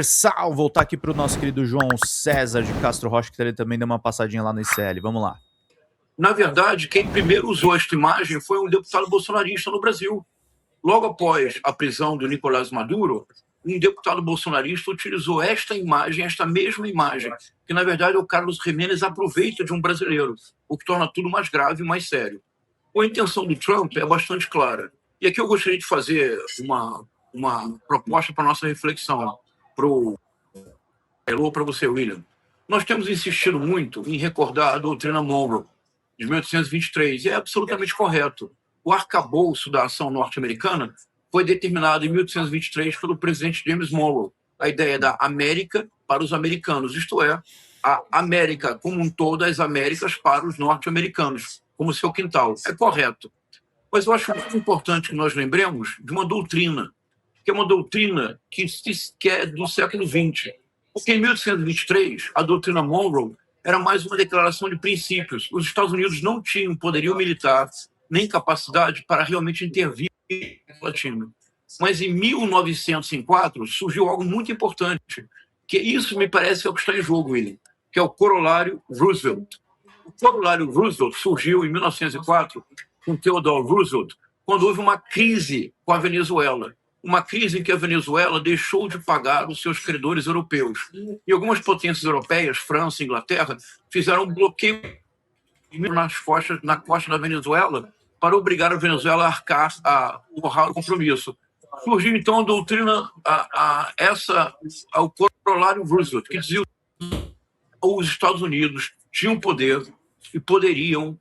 Sal, voltar aqui para o nosso querido João César de Castro Rocha, que ele também deu uma passadinha lá no ICL. Vamos lá. Na verdade, quem primeiro usou esta imagem foi um deputado bolsonarista no Brasil. Logo após a prisão do Nicolás Maduro, um deputado bolsonarista utilizou esta imagem, esta mesma imagem, que na verdade o Carlos Giménez aproveita de um brasileiro, o que torna tudo mais grave e mais sério. A intenção do Trump é bastante clara. E aqui eu gostaria de fazer uma proposta para a nossa reflexão, para você, William. Nós temos insistido muito em recordar a doutrina Monroe, de 1823, e é absolutamente correto. O arcabouço da ação norte-americana foi determinado em 1823 pelo presidente James Monroe. A ideia da América para os americanos, isto é, a América como um todo, as Américas para os norte-americanos, como seu quintal. É correto. Mas eu acho muito importante que nós lembremos de uma doutrina, que é uma doutrina que é do século XX. Porque em 1823, a doutrina Monroe era mais uma declaração de princípios. Os Estados Unidos não tinham poderio militar nem capacidade para realmente intervir na América Latina. Mas em 1904 surgiu algo muito importante, que isso me parece é o que está em jogo, William, que é o corolário Roosevelt. O corolário Roosevelt surgiu em 1904 com Theodore Roosevelt, quando houve uma crise com a Venezuela. Uma crise em que a Venezuela deixou de pagar os seus credores europeus. E algumas potências europeias, França e Inglaterra, fizeram um bloqueio na costa da Venezuela para obrigar a Venezuela a arcar, a honrar o compromisso. Surgiu, então, a doutrina, o corolário Roosevelt, que dizia que os Estados Unidos tinham poder e poderiam,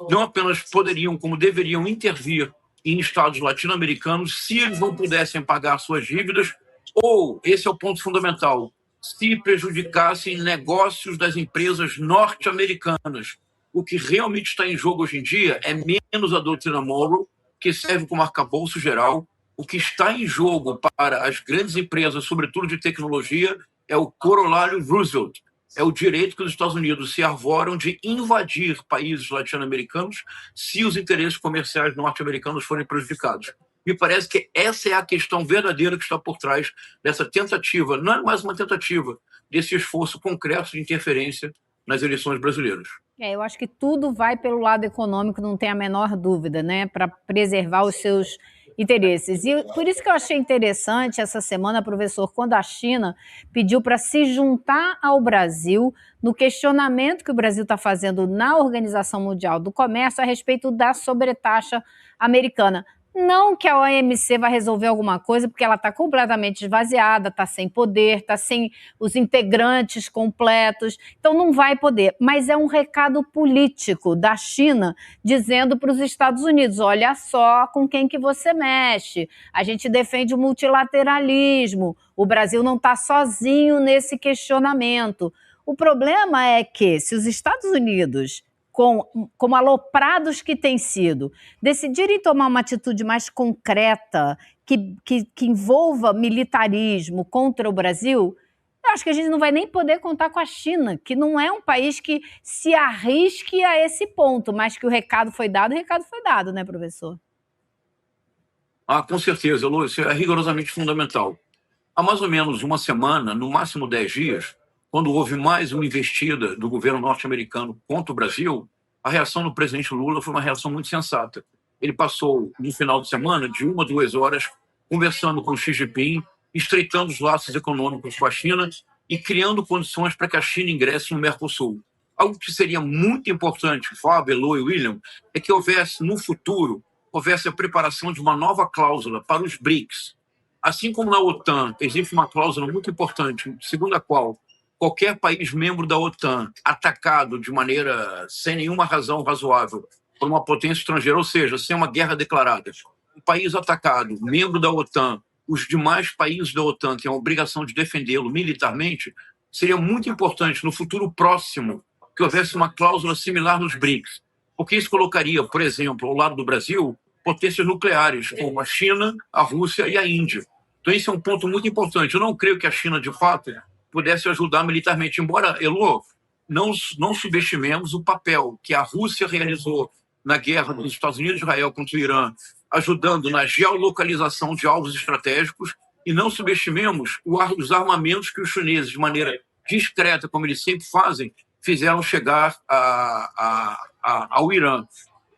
não apenas poderiam, como deveriam intervir em estados latino-americanos se eles não pudessem pagar suas dívidas ou, esse é o ponto fundamental, se prejudicassem negócios das empresas norte-americanas. O que realmente está em jogo hoje em dia é menos a doutrina Monroe, que serve como arcabouço geral. O que está em jogo para as grandes empresas, sobretudo de tecnologia, é o corolário Roosevelt. É o direito que os Estados Unidos se arvoram de invadir países latino-americanos se os interesses comerciais norte-americanos forem prejudicados. Me parece que essa é a questão verdadeira que está por trás dessa tentativa, não é mais uma tentativa, desse esforço concreto de interferência nas eleições brasileiras. Eu acho que tudo vai pelo lado econômico, não tem a menor dúvida, né, para preservar os seus interesses. E por isso que eu achei interessante essa semana, professor, quando a China pediu para se juntar ao Brasil no questionamento que o Brasil está fazendo na Organização Mundial do Comércio a respeito da sobretaxa americana. Não que a OMC vai resolver alguma coisa, porque ela está completamente esvaziada, está sem poder, está sem os integrantes completos, então não vai poder. Mas é um recado político da China dizendo para os Estados Unidos, olha só com quem que você mexe, a gente defende o multilateralismo, o Brasil não está sozinho nesse questionamento. O problema é que se os Estados Unidos, como aloprados que têm sido, decidirem tomar uma atitude mais concreta, que envolva militarismo contra o Brasil, eu acho que a gente não vai nem poder contar com a China, que não é um país que se arrisque a esse ponto, mas que o recado foi dado, né, professor? Com certeza, Lu, isso é rigorosamente fundamental. Há mais ou menos uma semana, no máximo 10 dias, quando houve mais uma investida do governo norte-americano contra o Brasil, a reação do presidente Lula foi uma reação muito sensata. Ele passou, no final de semana, de 1 a 2 horas, conversando com Xi Jinping, estreitando os laços econômicos com a China e criando condições para que a China ingresse no Mercosul. Algo que seria muito importante, Fábio, Elo e William, é que houvesse, no futuro, a preparação de uma nova cláusula para os BRICS. Assim como na OTAN existe uma cláusula muito importante, segundo a qual qualquer país membro da OTAN atacado de maneira sem nenhuma razão razoável por uma potência estrangeira, ou seja, sem uma guerra declarada, um país atacado, membro da OTAN, os demais países da OTAN têm a obrigação de defendê-lo militarmente, seria muito importante no futuro próximo que houvesse uma cláusula similar nos BRICS, porque isso colocaria, por exemplo, ao lado do Brasil, potências nucleares, como a China, a Rússia e a Índia. Então, esse é um ponto muito importante. Eu não creio que a China, de fato, pudesse ajudar militarmente, embora, Elo, não subestimemos o papel que a Rússia realizou na guerra dos Estados Unidos e Israel contra o Irã, ajudando na geolocalização de alvos estratégicos E não subestimemos os armamentos que os chineses, de maneira discreta, como eles sempre fazem, fizeram chegar ao Irã.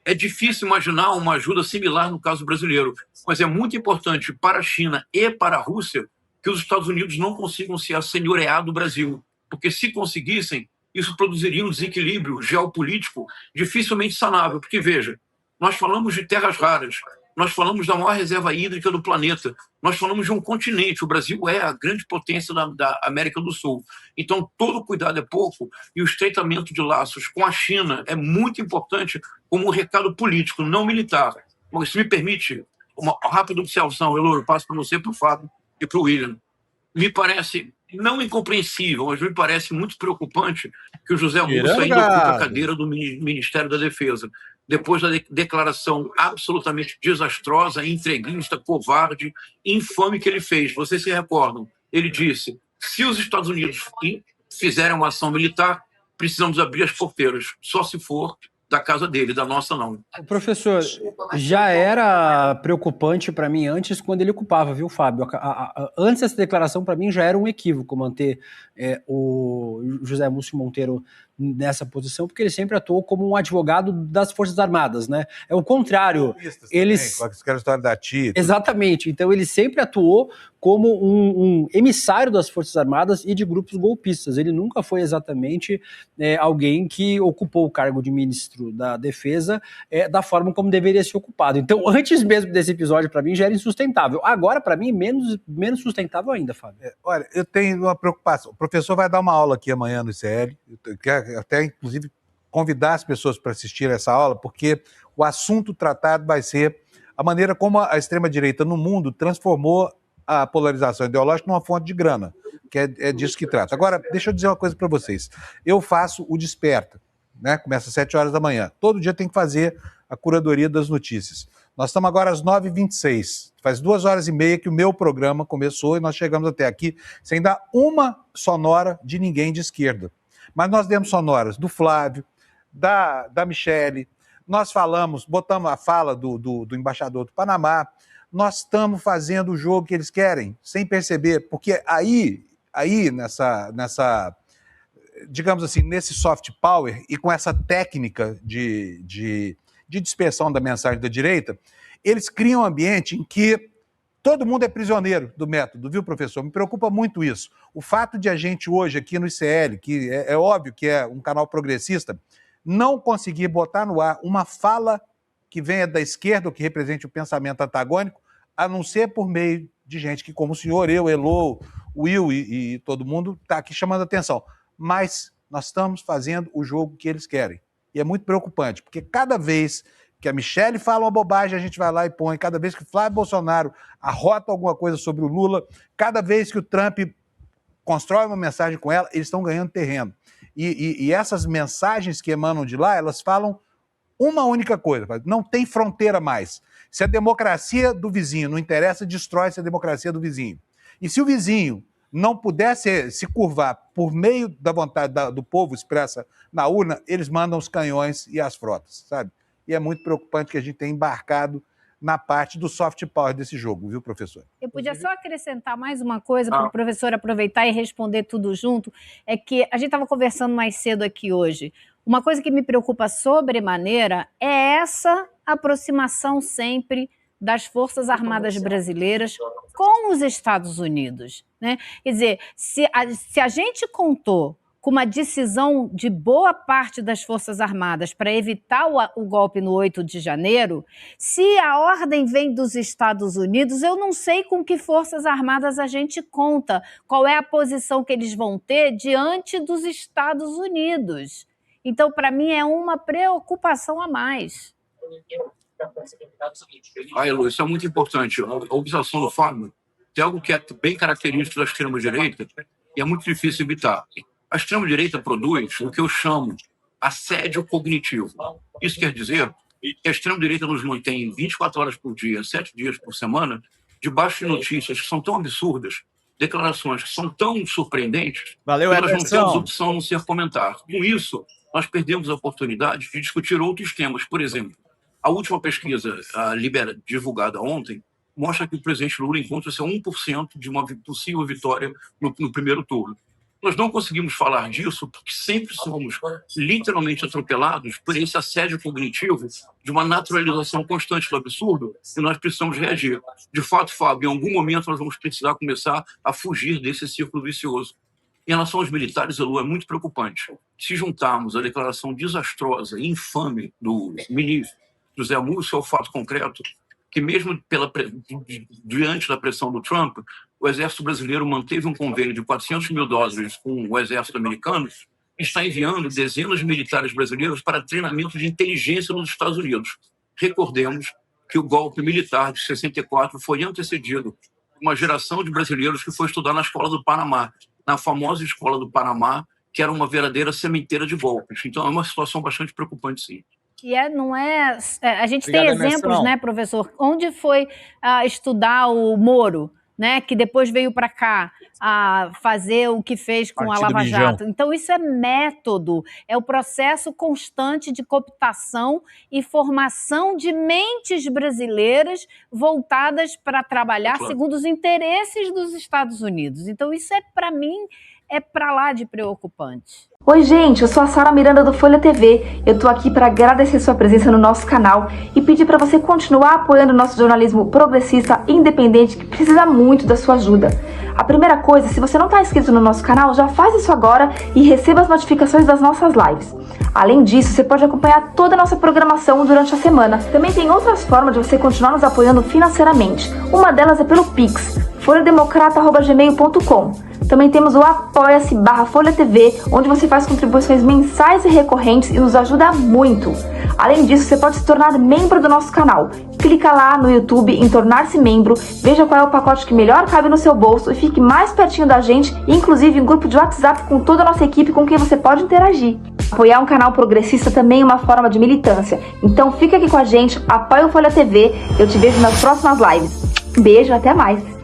É difícil imaginar uma ajuda similar no caso brasileiro, mas é muito importante para a China e para a Rússia que os Estados Unidos não consigam se assenhorear do Brasil, porque se conseguissem, isso produziria um desequilíbrio geopolítico dificilmente sanável. Porque, veja, nós falamos de terras raras, nós falamos da maior reserva hídrica do planeta, nós falamos de um continente, o Brasil é a grande potência da América do Sul. Então, todo cuidado é pouco, e o estreitamento de laços com a China é muito importante como um recado político, não militar. Mas, se me permite, uma rápida observação, Eloro, passo para você, para o Fábio e para o William. Me parece não incompreensível, mas me parece muito preocupante que o José Múcio ainda ocupa a cadeira do Ministério da Defesa, depois da declaração absolutamente desastrosa, entreguista, covarde, infame que ele fez. Vocês se recordam? Ele disse, se os Estados Unidos fizerem uma ação militar, precisamos abrir as porteiras, só se for da casa dele, da nossa não. Professor, já era preocupante para mim antes, quando ele ocupava, viu, Fábio? Antes dessa declaração, para mim, já era um equívoco manter o José Múcio Monteiro nessa posição, porque ele sempre atuou como um advogado das Forças Armadas, né? É o contrário. Eles... Aquela história da Tito. Exatamente. Então, ele sempre atuou como um emissário das Forças Armadas e de grupos golpistas. Ele nunca foi exatamente alguém que ocupou o cargo de ministro da Defesa da forma como deveria ser ocupado. Então, antes mesmo desse episódio, para mim, já era insustentável. Agora, para mim, menos sustentável ainda, Fábio. Olha, eu tenho uma preocupação. O professor vai dar uma aula aqui amanhã no ICL. Eu quero até, inclusive, convidar as pessoas para assistir essa aula, porque o assunto tratado vai ser a maneira como a extrema-direita no mundo transformou a polarização ideológica numa fonte de grana, que é disso que trata. Agora, deixa eu dizer uma coisa para vocês. Eu faço o Desperta, né? Começa às 7 horas da manhã. Todo dia tem que fazer a curadoria das notícias. Nós estamos agora às 9h26. Faz 2 horas e meia que o meu programa começou e nós chegamos até aqui sem dar uma sonora de ninguém de esquerda. Mas nós demos sonoras do Flávio, da Michele, nós falamos, botamos a fala do embaixador do Panamá, nós estamos fazendo o jogo que eles querem, sem perceber, porque aí nessa, digamos assim, nesse soft power e com essa técnica de dispersão da mensagem da direita, eles criam um ambiente em que todo mundo é prisioneiro do método, viu, professor? Me preocupa muito isso. O fato de a gente hoje aqui no ICL, que é óbvio que é um canal progressista, não conseguir botar no ar uma fala que venha da esquerda ou que represente o pensamento antagônico, a não ser por meio de gente que, como o senhor, eu, Elô, o Will e todo mundo, está aqui chamando a atenção. Mas nós estamos fazendo o jogo que eles querem. E é muito preocupante, porque cada vez que a Michele fala uma bobagem, a gente vai lá e põe. Cada vez que o Flávio Bolsonaro arrota alguma coisa sobre o Lula, cada vez que o Trump constrói uma mensagem com ela, eles estão ganhando terreno. E essas mensagens que emanam de lá, elas falam uma única coisa: não tem fronteira mais. Se a democracia do vizinho não interessa, destrói-se a democracia do vizinho. E se o vizinho não puder se curvar por meio da vontade do povo expressa na urna, eles mandam os canhões e as frotas, sabe? E é muito preocupante que a gente tenha embarcado na parte do soft power desse jogo, viu, professor? Eu podia só acrescentar mais uma coisa para o professor aproveitar e responder tudo junto, é que a gente estava conversando mais cedo aqui hoje. Uma coisa que me preocupa sobremaneira é essa aproximação sempre das Forças Armadas brasileiras com os Estados Unidos, né? Quer dizer, se a gente contou com uma decisão de boa parte das Forças Armadas para evitar o golpe no 8 de janeiro, se a ordem vem dos Estados Unidos, eu não sei com que Forças Armadas a gente conta, qual é a posição que eles vão ter diante dos Estados Unidos. Então, para mim, é uma preocupação a mais. Elô, isso é muito importante. A observação do Fábio tem algo que é bem característico da extrema-direita e é muito difícil evitar. A extrema-direita produz o que eu chamo assédio cognitivo. Isso quer dizer que a extrema-direita nos mantém 24 horas por dia, 7 dias por semana, debaixo de notícias que são tão absurdas, declarações que são tão surpreendentes, Valeu, que nós não Ederson. temos opção a não ser comentar. Com isso, nós perdemos a oportunidade de discutir outros temas. Por exemplo, a última pesquisa divulgada ontem mostra que o presidente Lula encontra-se a 1% de uma possível vitória no primeiro turno. Nós não conseguimos falar disso porque sempre somos literalmente atropelados por esse assédio cognitivo de uma naturalização constante do absurdo e nós precisamos reagir. De fato, Fábio, em algum momento nós vamos precisar começar a fugir desse círculo vicioso. Em relação aos militares, Elu, é muito preocupante. Se juntarmos a declaração desastrosa e infame do ministro José Múcio ao fato concreto, que mesmo diante da pressão do Trump, o Exército Brasileiro manteve um convênio de $400 mil com o Exército americano e está enviando dezenas de militares brasileiros para treinamento de inteligência nos Estados Unidos. Recordemos que o golpe militar de 64 foi antecedido por uma geração de brasileiros que foi estudar na Escola do Panamá, na famosa Escola do Panamá, que era uma verdadeira sementeira de golpes. Então é uma situação bastante preocupante, sim. E não é. A gente Obrigado, tem exemplos, né, professor? Onde foi estudar o Moro, né, que depois veio para cá a fazer o que fez com Partido a Lava Mijão. Jato. Então, isso é método, é o processo constante de cooptação e formação de mentes brasileiras voltadas para trabalhar segundo os interesses dos Estados Unidos. Então, isso para mim, é para lá de preocupante. Oi gente, eu sou a Sara Miranda do Folha TV. Eu tô aqui para agradecer sua presença no nosso canal e pedir para você continuar apoiando o nosso jornalismo progressista independente que precisa muito da sua ajuda. A primeira coisa, se você não está inscrito no nosso canal, já faz isso agora e receba as notificações das nossas lives. Além disso, você pode acompanhar toda a nossa programação durante a semana. Também tem outras formas de você continuar nos apoiando financeiramente. Uma delas é pelo Pix, folhademocrata@gmail.com. Também temos o apoia-se/Folha TV, onde você faz contribuições mensais e recorrentes e nos ajuda muito. Além disso, você pode se tornar membro do nosso canal. Clica lá no YouTube em tornar-se membro, veja qual é o pacote que melhor cabe no seu bolso e fique mais pertinho da gente, inclusive em grupo de WhatsApp com toda a nossa equipe com quem você pode interagir. Apoiar um canal progressista também é uma forma de militância. Então fica aqui com a gente, apoia o Folha TV, eu te vejo nas próximas lives. Beijo, até mais!